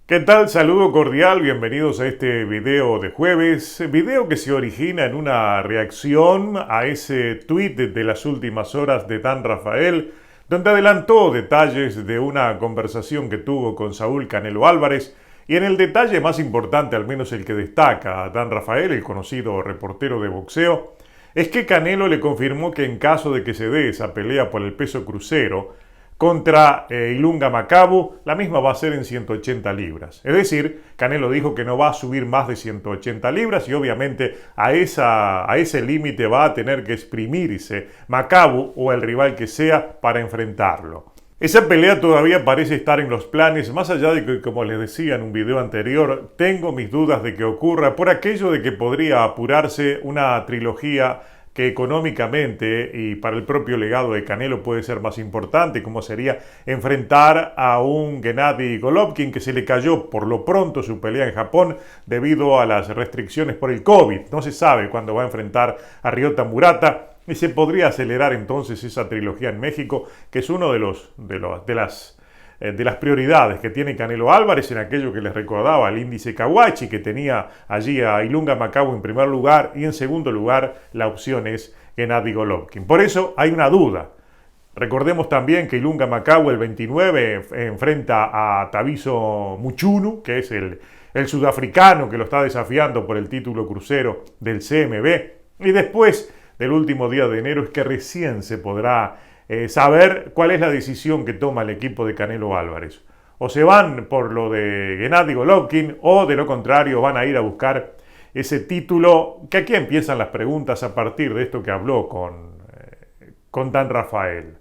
¿Qué tal? Saludo cordial, bienvenidos a este video de jueves, video que se origina en una reacción a ese tuit de las últimas horas de Dan Rafael, donde adelantó detalles de una conversación que tuvo con Saúl Canelo Álvarez, y en el detalle más importante, al menos el que destaca a Dan Rafael, el conocido reportero de boxeo, es que Canelo le confirmó que en caso de que se dé esa pelea por el peso crucero, contra Ilunga Makabu, la misma va a ser en 180 libras. Es decir, Canelo dijo que no va a subir más de 180 libras y obviamente a ese límite va a tener que exprimirse Makabu o el rival que sea para enfrentarlo. Esa pelea todavía parece estar en los planes, más allá de que, como les decía en un video anterior, tengo mis dudas de que ocurra por aquello de que podría apurarse una trilogía que económicamente y para el propio legado de Canelo puede ser más importante, como sería enfrentar a un Gennady Golovkin que se le cayó por lo pronto su pelea en Japón debido a las restricciones por el COVID. No se sabe cuándo va a enfrentar a Ryota Murata y se podría acelerar entonces esa trilogía en México, que es uno de las prioridades que tiene Canelo Álvarez en aquello que les recordaba, el índice Kawachi, que tenía allí a Ilunga Makabu en primer lugar y en segundo lugar la opción es Gennady Golovkin. Por eso hay una duda. Recordemos también que Ilunga Makabu el 29 enfrenta a Tabiso Muchunu, que es el sudafricano que lo está desafiando por el título crucero del CMB, y después del último día de enero es que recién se podrá saber cuál es la decisión que toma el equipo de Canelo Álvarez. O se van por lo de Gennady Golovkin o de lo contrario van a ir a buscar ese título, que aquí empiezan las preguntas a partir de esto que habló con Dan Rafael.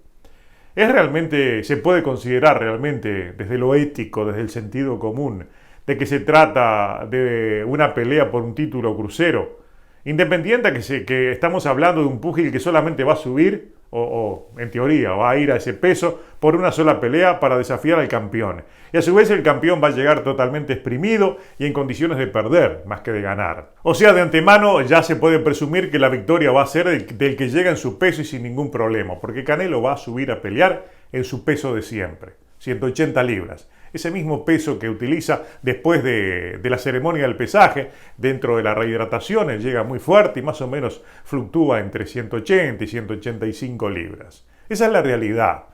¿Se puede considerar realmente desde lo ético, desde el sentido común, de que se trata de una pelea por un título crucero? Independiente que estamos hablando de un púgil que solamente va a subir o en teoría va a ir a ese peso por una sola pelea para desafiar al campeón. Y a su vez el campeón va a llegar totalmente exprimido y en condiciones de perder más que de ganar. O sea, de antemano ya se puede presumir que la victoria va a ser del que llega en su peso y sin ningún problema, porque Canelo va a subir a pelear en su peso de siempre, 180 libras. Ese mismo peso que utiliza después de la ceremonia del pesaje, dentro de la rehidratación, él llega muy fuerte y más o menos fluctúa entre 180 y 185 libras. Esa es la realidad,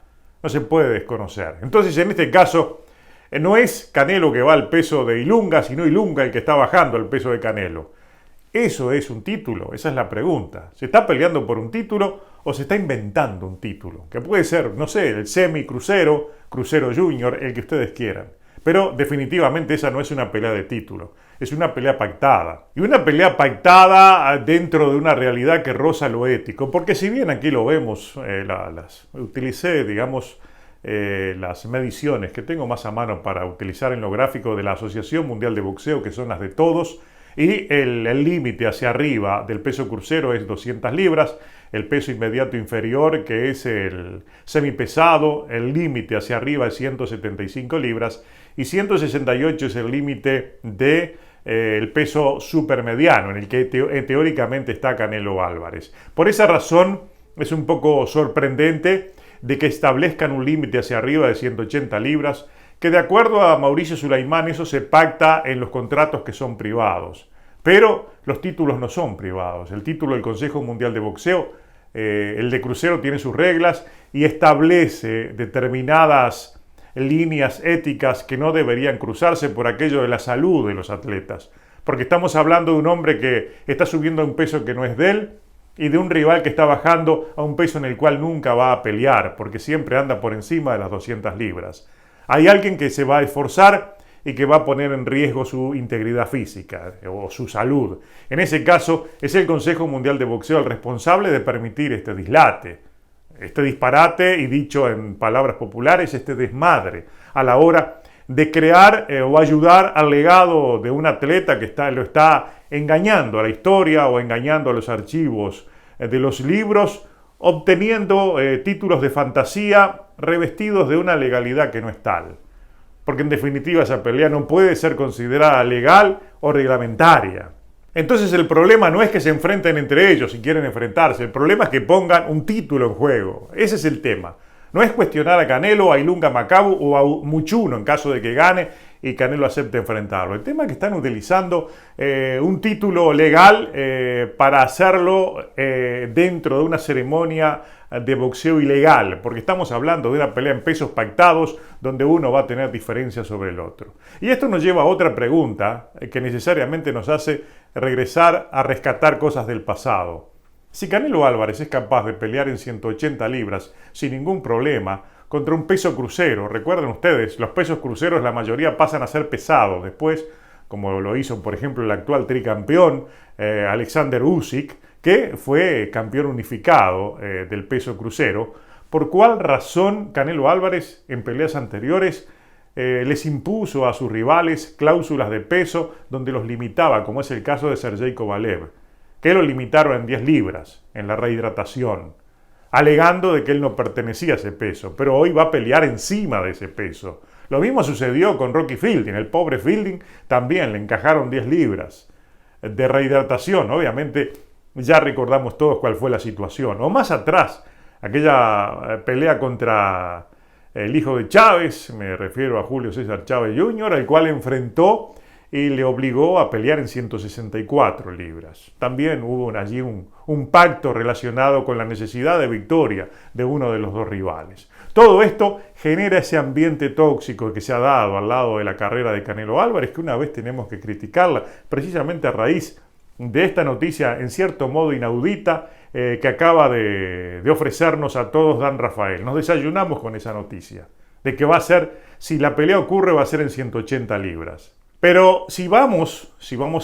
no se puede desconocer. Entonces, en este caso, no es Canelo que va al peso de Ilunga, sino Ilunga el que está bajando al peso de Canelo. ¿Eso es un título? Esa es la pregunta. ¿Se está peleando por un título o se está inventando un título? Que puede ser, no sé, el semi-crucero, crucero junior, el que ustedes quieran. Pero definitivamente esa no es una pelea de título, es una pelea pactada. Y una pelea pactada dentro de una realidad que roza lo ético. Porque si bien aquí lo vemos, utilicé, digamos, las mediciones que tengo más a mano para utilizar en lo gráfico de la Asociación Mundial de Boxeo, que son las de todos, y el límite hacia arriba del peso crucero es 200 libras, el peso inmediato inferior, que es el semipesado, el límite hacia arriba es 175 libras y 168 es el límite de el peso supermediano, en el que teóricamente está Canelo Álvarez. Por esa razón es un poco sorprendente de que establezcan un límite hacia arriba de 180 libras, que de acuerdo a Mauricio Sulaimán eso se pacta en los contratos que son privados. Pero los títulos no son privados. El título del Consejo Mundial de Boxeo, el de crucero, tiene sus reglas y establece determinadas líneas éticas que no deberían cruzarse por aquello de la salud de los atletas. Porque estamos hablando de un hombre que está subiendo a un peso que no es de él y de un rival que está bajando a un peso en el cual nunca va a pelear, porque siempre anda por encima de las 200 libras. Hay alguien que se va a esforzar y que va a poner en riesgo su integridad física o su salud. En ese caso, es el Consejo Mundial de Boxeo el responsable de permitir este dislate, este disparate y, dicho en palabras populares, este desmadre a la hora de crear o ayudar al legado de un atleta que lo está engañando a la historia o engañando a los archivos de los libros, obteniendo títulos de fantasía revestidos de una legalidad que no es tal. Porque en definitiva esa pelea no puede ser considerada legal o reglamentaria. Entonces el problema no es que se enfrenten entre ellos si quieren enfrentarse, el problema es que pongan un título en juego. Ese es el tema. No es cuestionar a Canelo, a Ilunga Makabu o a Muchunu en caso de que gane y Canelo acepta enfrentarlo. El tema es que están utilizando un título legal para hacerlo dentro de una ceremonia de boxeo ilegal, porque estamos hablando de una pelea en pesos pactados donde uno va a tener diferencias sobre el otro. Y esto nos lleva a otra pregunta que necesariamente nos hace regresar a rescatar cosas del pasado. Si Canelo Álvarez es capaz de pelear en 180 libras sin ningún problema contra un peso crucero, recuerden ustedes, los pesos cruceros la mayoría pasan a ser pesados después, como lo hizo por ejemplo el actual tricampeón Alexander Usyk, que fue campeón unificado del peso crucero. ¿Por cuál razón Canelo Álvarez en peleas anteriores les impuso a sus rivales cláusulas de peso donde los limitaba, como es el caso de Sergey Kovalev, que lo limitaron en 10 libras en la rehidratación, alegando de que él no pertenecía a ese peso, pero hoy va a pelear encima de ese peso? Lo mismo sucedió con Rocky Fielding. El pobre Fielding también le encajaron 10 libras de rehidratación. Obviamente ya recordamos todos cuál fue la situación. O más atrás, aquella pelea contra el hijo de Chávez, me refiero a Julio César Chávez Jr., al cual enfrentó y le obligó a pelear en 164 libras. También hubo allí un pacto relacionado con la necesidad de victoria de uno de los dos rivales. Todo esto genera ese ambiente tóxico que se ha dado al lado de la carrera de Canelo Álvarez, que una vez tenemos que criticarla, precisamente a raíz de esta noticia en cierto modo inaudita que acaba de ofrecernos a todos Dan Rafael. Nos desayunamos con esa noticia, de que va a ser, si la pelea ocurre, va a ser en 180 libras. Pero si vamos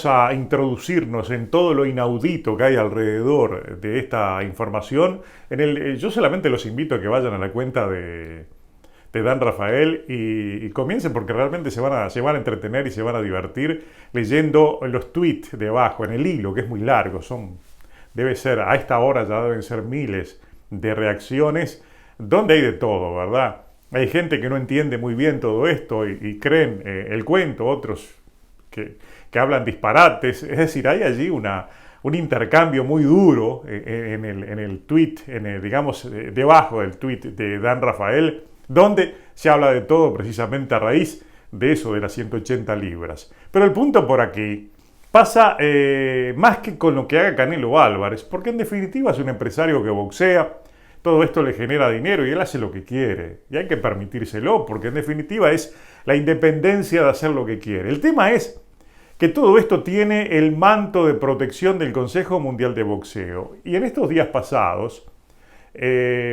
a introducirnos en todo lo inaudito que hay alrededor de esta información, yo solamente los invito a que vayan a la cuenta de Dan Rafael y comiencen, porque realmente se van a entretener y se van a divertir leyendo los tweets debajo, en el hilo, que es muy largo. Debe ser, a esta hora ya deben ser miles de reacciones, donde hay de todo, ¿verdad? Hay gente que no entiende muy bien todo esto y creen el cuento, otros que hablan disparates. Es decir, hay allí un intercambio muy duro en el tweet, digamos, debajo del tweet de Dan Rafael, donde se habla de todo precisamente a raíz de eso, de las 180 libras. Pero el punto por aquí pasa más que con lo que haga Canelo Álvarez, porque en definitiva es un empresario que boxea, todo esto le genera dinero y él hace lo que quiere. Y hay que permitírselo, porque en definitiva es la independencia de hacer lo que quiere. El tema es que todo esto tiene el manto de protección del Consejo Mundial de Boxeo. Y en estos días pasados,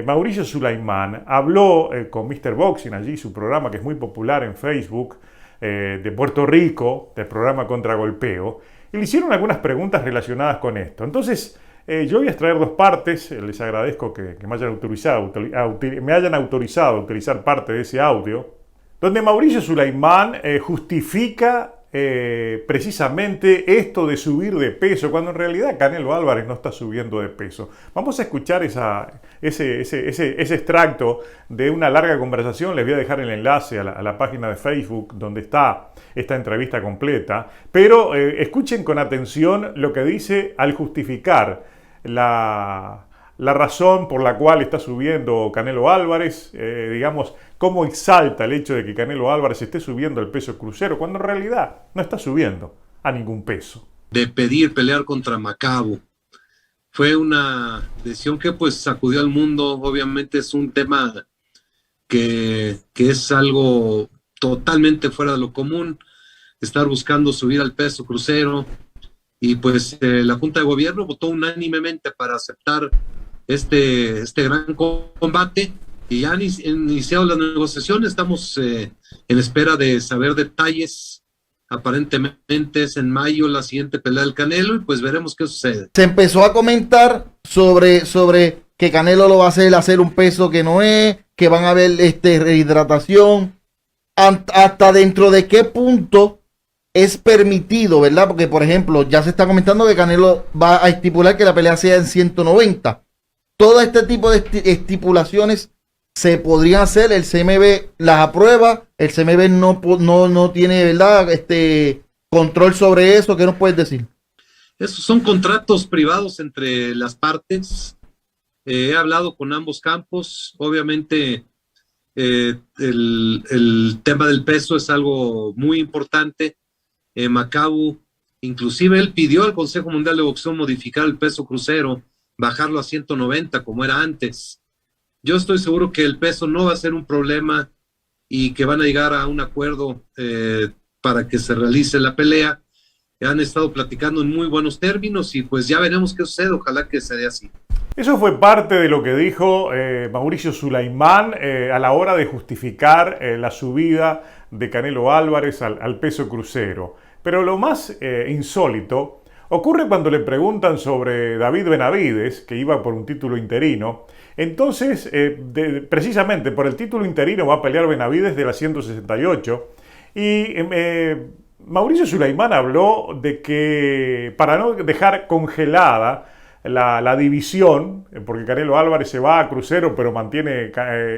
Mauricio Sulaimán habló con Mr. Boxing, allí su programa que es muy popular en Facebook, de Puerto Rico, del programa Contragolpeo, y le hicieron algunas preguntas relacionadas con esto. Entonces, yo voy a extraer dos partes. Les agradezco que me hayan autorizado a utilizar parte de ese audio, donde Mauricio Sulaimán justifica precisamente esto de subir de peso, cuando en realidad Canelo Álvarez no está subiendo de peso. Vamos a escuchar ese extracto de una larga conversación. Les voy a dejar el enlace a la página de Facebook donde está esta entrevista completa, pero escuchen con atención lo que dice al justificar la razón por la cual está subiendo Canelo Álvarez, digamos, cómo exalta el hecho de que Canelo Álvarez esté subiendo el peso crucero, cuando en realidad no está subiendo a ningún peso. De pedir pelear contra Macabo. Fue una decisión que pues sacudió al mundo. Obviamente es un tema que es algo totalmente fuera de lo común, estar buscando subir al peso crucero. Y pues la Junta de Gobierno votó unánimemente para aceptar este gran combate, y ya han iniciado las negociaciones. Estamos en espera de saber detalles. Aparentemente es en mayo la siguiente pelea del Canelo, y pues veremos qué sucede. Se empezó a comentar sobre que Canelo lo va a hacer un peso que no es, que van a haber rehidratación, hasta dentro de qué punto es permitido, ¿verdad? Porque, por ejemplo, ya se está comentando que Canelo va a estipular que la pelea sea en 190. Todo este tipo de estipulaciones se podrían hacer. El CMB las aprueba. El CMB no tiene, ¿verdad?, control sobre eso. ¿Qué nos puedes decir? Esos son contratos privados entre las partes. He hablado con ambos campos. Obviamente el tema del peso es algo muy importante. Makabu, inclusive él pidió al Consejo Mundial de Boxeo modificar el peso crucero, bajarlo a 190 como era antes. Yo estoy seguro que el peso no va a ser un problema y que van a llegar a un acuerdo para que se realice la pelea. Han estado platicando en muy buenos términos y pues ya veremos qué sucede, ojalá que se dé así. Eso fue parte de lo que dijo Mauricio Sulaimán a la hora de justificar la subida de Canelo Álvarez al peso crucero. Pero lo más insólito ocurre cuando le preguntan sobre David Benavides, que iba por un título interino. Entonces, precisamente por el título interino va a pelear Benavides de la 168 y Mauricio Sulaimán habló de que para no dejar congelada la división, porque Canelo Álvarez se va a crucero pero mantiene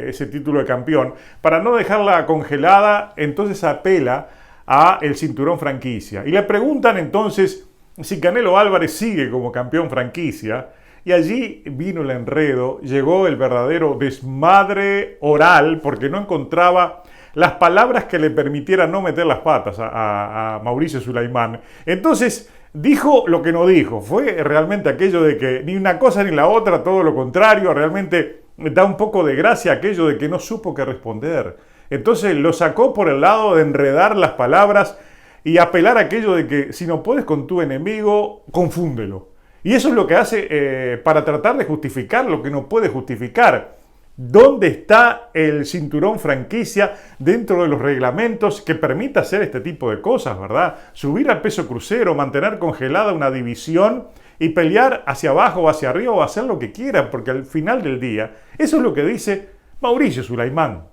ese título de campeón, para no dejarla congelada, entonces apela a el cinturón franquicia. Y le preguntan entonces si Canelo Álvarez sigue como campeón franquicia, y allí vino el enredo, llegó el verdadero desmadre oral, porque no encontraba las palabras que le permitieran no meter las patas a Mauricio Sulaimán. Entonces dijo lo que no dijo. Fue realmente aquello de que ni una cosa ni la otra, todo lo contrario. Realmente da un poco de gracia aquello de que no supo qué responder. Entonces lo sacó por el lado de enredar las palabras y apelar a aquello de que si no puedes con tu enemigo, confúndelo. Y eso es lo que hace para tratar de justificar lo que no puede justificar. ¿Dónde está el cinturón franquicia dentro de los reglamentos que permita hacer este tipo de cosas, verdad? Subir al peso crucero, mantener congelada una división y pelear hacia abajo o hacia arriba o hacer lo que quiera, porque al final del día, eso es lo que dice Mauricio Sulaimán.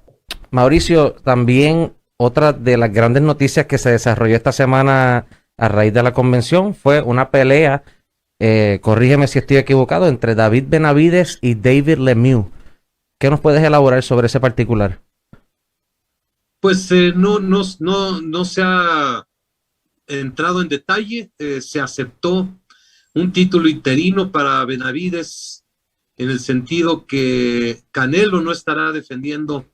Mauricio, también otra de las grandes noticias que se desarrolló esta semana a raíz de la convención fue una pelea, corrígeme si estoy equivocado, entre David Benavides y David Lemieux. ¿Qué nos puedes elaborar sobre ese particular? Pues no se ha entrado en detalle, se aceptó un título interino para Benavides en el sentido que Canelo no estará defendiendo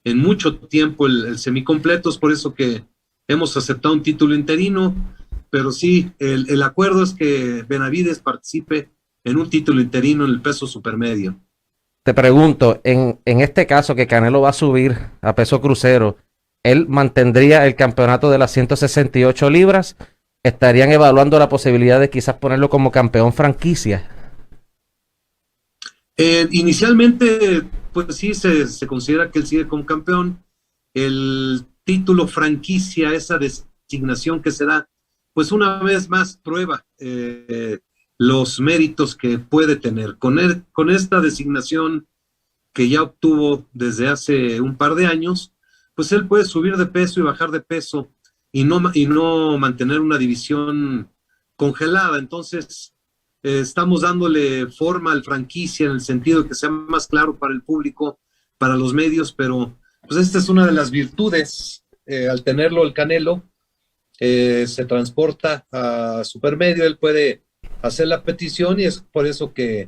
en mucho tiempo el semicompleto, es por eso que hemos aceptado un título interino, pero sí, el acuerdo es que Benavides participe en un título interino en el peso supermedio. Te pregunto, en este caso que Canelo va a subir a peso crucero, ¿él mantendría el campeonato de las 168 libras? ¿Estarían evaluando la posibilidad de quizás ponerlo como campeón franquicia? Inicialmente, pues sí, se considera que él sigue como campeón. El título franquicia, esa designación que se da, pues una vez más prueba los méritos que puede tener. Con esta designación que ya obtuvo desde hace un par de años, pues él puede subir de peso y bajar de peso y no mantener una división congelada. Entonces, estamos dándole forma al franquicia en el sentido de que sea más claro para el público, para los medios, pero pues esta es una de las virtudes. Al tenerlo el Canelo, se transporta a Supermedio, él puede hacer la petición y es por eso que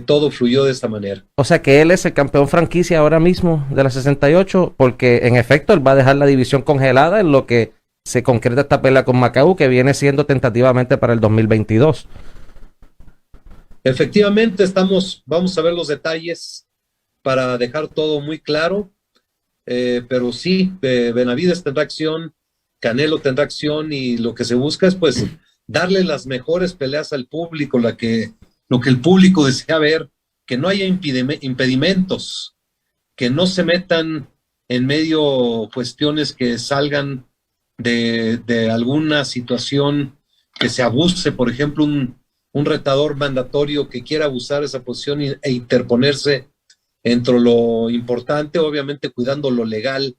todo fluyó de esta manera. O sea que él es el campeón franquicia ahora mismo de la 68, porque en efecto él va a dejar la división congelada en lo que se concreta esta pelea con Makabu, que viene siendo tentativamente para el 2022. Efectivamente, vamos a ver los detalles para dejar todo muy claro, pero sí, Benavides tendrá acción, Canelo tendrá acción y lo que se busca es pues darle las mejores peleas al público, lo que el público desea ver, que no haya impedimentos, que no se metan en medio cuestiones que salgan de alguna situación que se abuse, por ejemplo, un retador mandatorio que quiera abusar esa posición e interponerse entre lo importante, obviamente cuidando lo legal,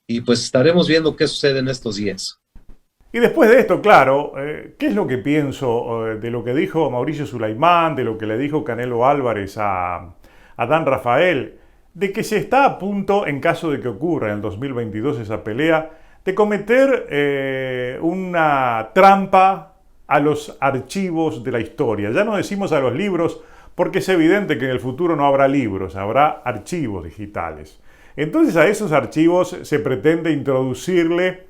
y pues estaremos viendo qué sucede en estos días. Y después de esto, claro, ¿qué es lo que pienso de lo que dijo Mauricio Sulaimán, de lo que le dijo Canelo Álvarez a Dan Rafael, de que se está a punto, en caso de que ocurra en el 2022 esa pelea, de cometer una trampa a los archivos de la historia? Ya no decimos a los libros, porque es evidente que en el futuro no habrá libros, habrá archivos digitales. Entonces a esos archivos se pretende introducirle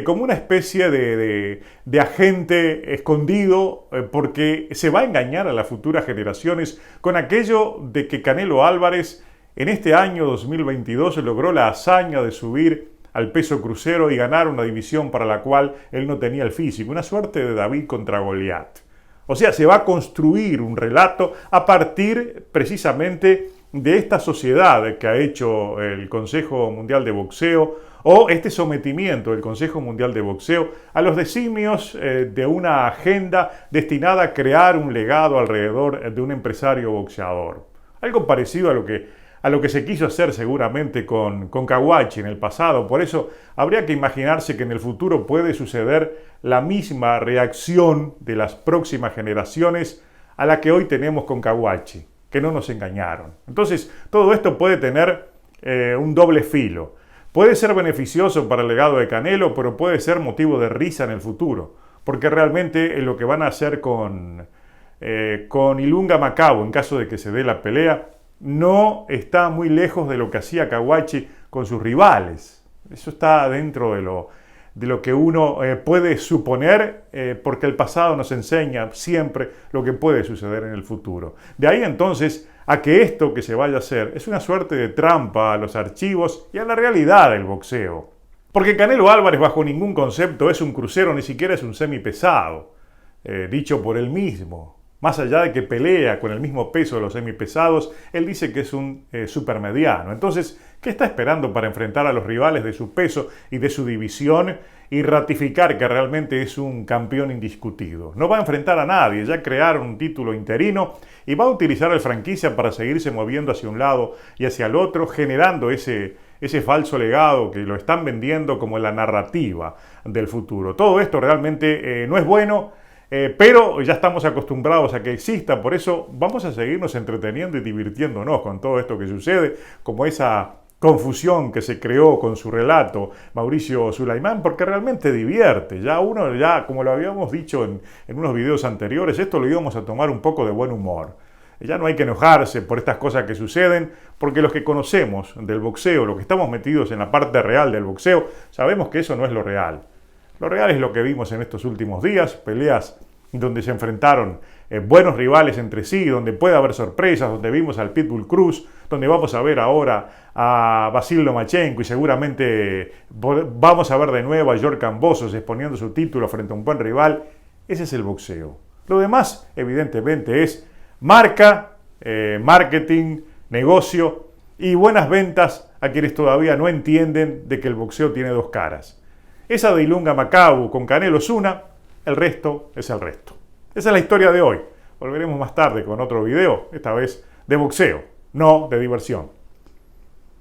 como una especie de agente escondido, porque se va a engañar a las futuras generaciones con aquello de que Canelo Álvarez en este año 2022 logró la hazaña de subir al peso crucero y ganar una división para la cual él no tenía el físico, una suerte de David contra Goliat. O sea, se va a construir un relato a partir precisamente de esta sociedad que ha hecho el Consejo Mundial de Boxeo, o este sometimiento del Consejo Mundial de Boxeo a los designios de una agenda destinada a crear un legado alrededor de un empresario boxeador. Algo parecido a lo que se quiso hacer seguramente con Caguachi en el pasado. Por eso habría que imaginarse que en el futuro puede suceder la misma reacción de las próximas generaciones a la que hoy tenemos con Caguachi, que no nos engañaron. Entonces, todo esto puede tener un doble filo. Puede ser beneficioso para el legado de Canelo, pero puede ser motivo de risa en el futuro, porque realmente lo que van a hacer con Ilunga Makabu, en caso de que se dé la pelea, no está muy lejos de lo que hacía Caguachi con sus rivales. Eso está dentro de lo que uno puede suponer, porque el pasado nos enseña siempre lo que puede suceder en el futuro. De ahí entonces a que esto que se vaya a hacer es una suerte de trampa a los archivos y a la realidad del boxeo. Porque Canelo Álvarez bajo ningún concepto es un crucero, ni siquiera es un semipesado, dicho por él mismo. Más allá de que pelea con el mismo peso de los semipesados, él dice que es un supermediano. Entonces, ¿qué está esperando para enfrentar a los rivales de su peso y de su división y ratificar que realmente es un campeón indiscutido? No va a enfrentar a nadie, ya crearon un título interino y va a utilizar la franquicia para seguirse moviendo hacia un lado y hacia el otro, generando ese falso legado que lo están vendiendo como la narrativa del futuro. Todo esto realmente no es bueno. Pero ya estamos acostumbrados a que exista, por eso vamos a seguirnos entreteniendo y divirtiéndonos con todo esto que sucede, como esa confusión que se creó con su relato Mauricio Sulaimán, porque realmente divierte. Ya como lo habíamos dicho en unos videos anteriores, esto lo íbamos a tomar un poco de buen humor. Ya no hay que enojarse por estas cosas que suceden, porque los que conocemos del boxeo, los que estamos metidos en la parte real del boxeo, sabemos que eso no es lo real. Lo real es lo que vimos en estos últimos días, peleas donde se enfrentaron buenos rivales entre sí, donde puede haber sorpresas, donde vimos al Pitbull Cruz, donde vamos a ver ahora a Vasil Lomachenko y seguramente vamos a ver de nuevo a George Kambosos exponiendo su título frente a un buen rival. Ese es el boxeo. Lo demás, evidentemente, es marca, marketing, negocio y buenas ventas a quienes todavía no entienden de que el boxeo tiene dos caras. Esa de Ilunga Makabu con Canelo es una, el resto es el resto. Esa es la historia de hoy. Volveremos más tarde con otro video, esta vez de boxeo, no de diversión.